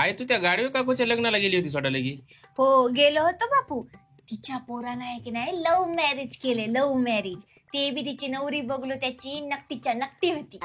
आई तू त्या गाडीवर काकूच्या लग्नाला गेली होती सोडायला की? हो गेलो होतो बापू. तिच्या पोरानं आहे की नाही लव्ह मॅरेज केले, लव्ह मॅरेज. ते बी तिची नवरी बघलो त्याची नकटीच्या नकटी होती.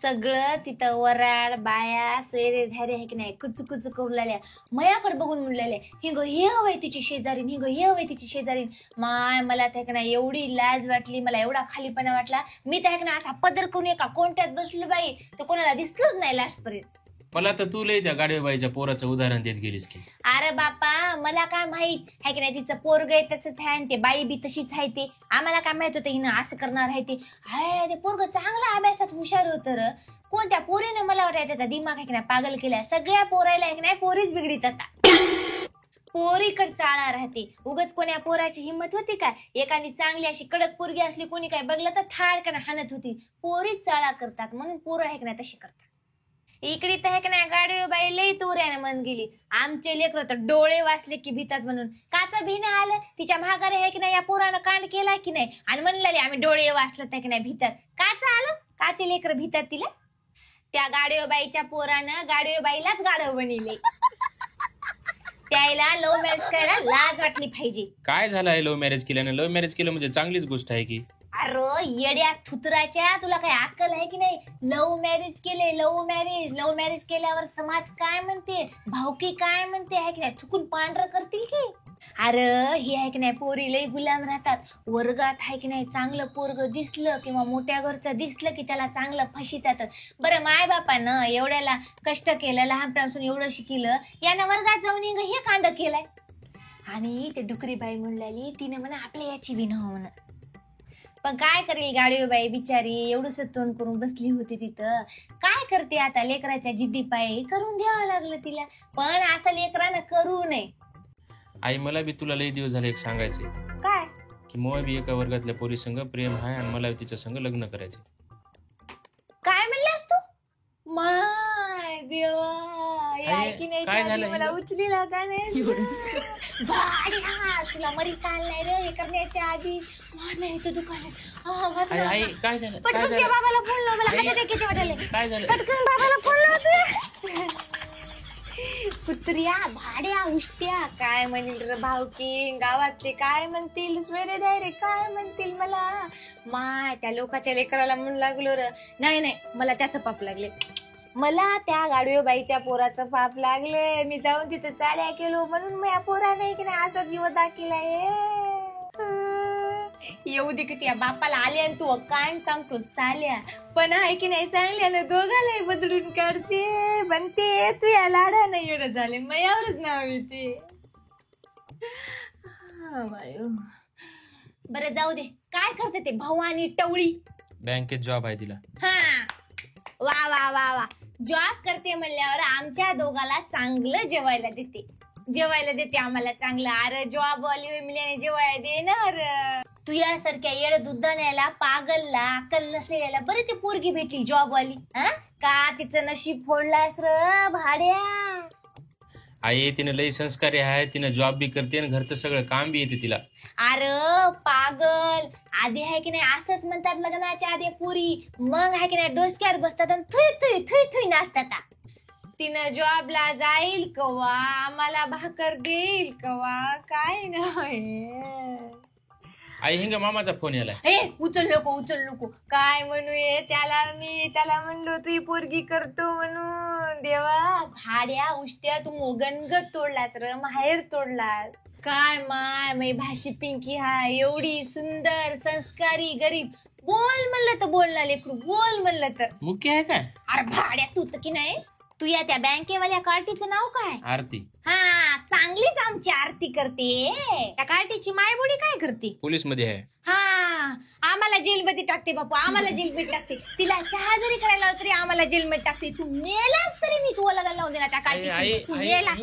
सगळं तिथं वराड बाया सोयरे धारे आहे की नाही कुचू कुचू करू लागल्या. मयाकडे बघून म्हणलेल्या हिंग हे हवंय तिची शेजारीन, हिंग हे हवंय तिची शेजारीन. माय मला त्या नाही एवढी लाज वाटली, मला एवढा खालीपणा वाटला. मी त्या ना असा पदर करून एका कोणत्यात बसलो बाई, तर कोणाला दिसलोच नाही लास्ट पर्यंत. मला तर तू लय त्या गाडीवर बाईच्या पोराचं उदाहरण देत गेलीस की. अरे बापा मला काय माहित आहे की नाही तिचं पोरग आहे तसंच आहे आणि ते बाई बी तशीच आहे. ते आम्हाला काय माहित होतं हिनं असं करणार आहे. ते पोरग चांगला अभ्यासात हुशार होतं र. कोणत्या पोरीनं मला वाटतं त्याचा दिमाग आहे की नाही पागल केलाय. सगळ्या पोरायला आहे की नाही पोरीच बिघडीत आता. पोरीकडे चाळा राहते. उगाच कोण्या पोराची हिंमत होती काय? एखादी चांगली अशी कडक पोरगी असली कोणी काय बघलं तर थाडकन हाणत होती. पोरीच चाळा करतात म्हणून पोरं आहे की नाही तशी करतात. इकडे तर आहे की नाही गाडी बाई लई तोऱ्याने मन गेली. आमचे लेकर तर डोळे वाचले की भीतात म्हणून. काचं भीनं आलं तिच्या महागारी आहे की नाही या पोरानं कांड केलाय की नाही आणि म्हणले आम्ही डोळे वाचलं त्या की नाही भीतात. काचं आलं काचे लेकर भीतात तिला. त्या गाडीव बाईच्या पोरानं गाडीव बाईलाच गाडव बनले. त्याला लव्ह मॅरेज करायला लाज वाटली पाहिजे. काय झालं आहे लव्ह मॅरेज केल्यानं? लव्ह मॅरेज केलं म्हणजे चांगलीच गोष्ट आहे की. अरे येड्या थुतराच्या तुला काही अक्कल आहे की नाही? लव्ह मॅरेज केले, लव्ह मॅरेज. लव्ह मॅरेज केल्यावर समाज काय म्हणते, भावकी काय म्हणते आहे की नाही थुकून पांढरं करतील की. अरे हे आहे की नाही पोरी लई गुलाम राहतात. वर्गात आहे की नाही चांगलं पोरग दिसलं किंवा मोठ्या घरचं दिसलं की त्याला चांगलं फशीतात. बरं माय बापानं एवढ्याला कष्ट केलं, लहानपणापासून एवढं शिकलं, यानं वर्गात जाऊन हे कांड केलाय. आणि ते डुकरी बाई म्हणलेली तिने म्हणा आपल्या याची बी नव्ह म्हणा. पण काय करेल गाडी बाई बिचारी एवढंच तोंड करून बसली होती तिथं. काय करते आता लेकराच्या जिद्दी पायी करून द्यावं लागलं तिला. पण असं लेकरानं करू नये. आई मला बी तुला लई दिवस झाले एक सांगायचे काय की मग बी एका वर्गातल्या पोरी संग प्रेम आहे आणि मला तिच्या संग लग्न करायचे. काय म्हणलास तू? माय देवा काय झालं? मला उचलीला का नाही तुला मरी काल नाही रे हे करण्याच्या आधी. नाही तू दुकानात आई काय झालं? काय पटकन झालं? बाबाला फोन लाव. मला हातात किती वाटले. काय झालं? पटकन बाबाला फोन लावते. कुत्र्या भाड्या उष्ट्या काय म्हणील रे भावकी गावातले काय म्हणतील सोयरे रे काय म्हणतील मला. माय त्या लोकांच्या लेकराला म्हणून लागलो र. नाही मला त्याचं पाप लागले. मला त्या गाडवे बाईच्या पोराचं पाप लागले. मी जाऊन तिथे चाड्या केलो म्हणून मी या पोरा नाही की नाही असा जीव दाखिलाय. येऊ दे की त्या बापाला आले आणि तू काय सांगतो साल्या. पण आहे की नाही सांगल्यानं दोघाला बदलून काढते. बनते तू या लाडा नाही एवढं झाले मयावरच नाव येते. बरं जाऊ दे. काय करते ते भवानी टवळी? बँकेत जॉब आहे तिला. हा वा वा वा वा. जॉब करते म्हणल्यावर आमच्या दोघाला चांगलं जेवायला देते आम्हाला चांगलं. अरे जॉब वाली मिळाने जेवायला देणार. तू यासारख्या येड दुधाण्याला पागलला अक्कल नसलेल्याला बरेच पोरगी भेटली जॉब वाली. का तिचं नशीब फोडलास र भाड्या. आई तिने लई संस्कारी आहे. तिने जॉब बी करते आणि घरचं सगळं काम बी येते तिला. अरे पागल आधी आहे की नाही असंच म्हणतात लग्नाच्या आधी पुरी. मग आहे की नाही डोसक्यावर बसतात आणि थुई थुई थुई थुई नाचतात. तिनं जॉबला जाईल कवा आम्हाला भाकर देईल कवा काय नाही. आई हिंग मामाचा फोन याला. उचल नको काय म्हणूये त्याला म्हणलो तू पोरगी करतो म्हणून. देवा भाड्या उष्ट्या तू मोगनगत तोडलास र माहेर तोडलास. काय माय भाषी पिंकी हाय एवढी सुंदर संस्कारी गरीब. बोल म्हणलं तर बोलला लेकरू बोल म्हणलं तर. मुख्य आहे काय? अरे भाड्या तू तर की नाही. तू या त्या बँकेवाल्या कार्टीचं नाव काय? आरती. हा चांगलीच आमची आरती करते. त्या कार्टीची मायबोडी काय करते? पोलीस मध्ये आहे. हा आम्हाला जेलमध्ये टाकते बापू. आम्हाला जेलमध्ये टाकते. तिला चहा जरी करायला तरी आम्हाला जेलमध्ये टाकते. तू मेलास तरी मी तुला लावून देणार त्या कार्टी. तू मेलास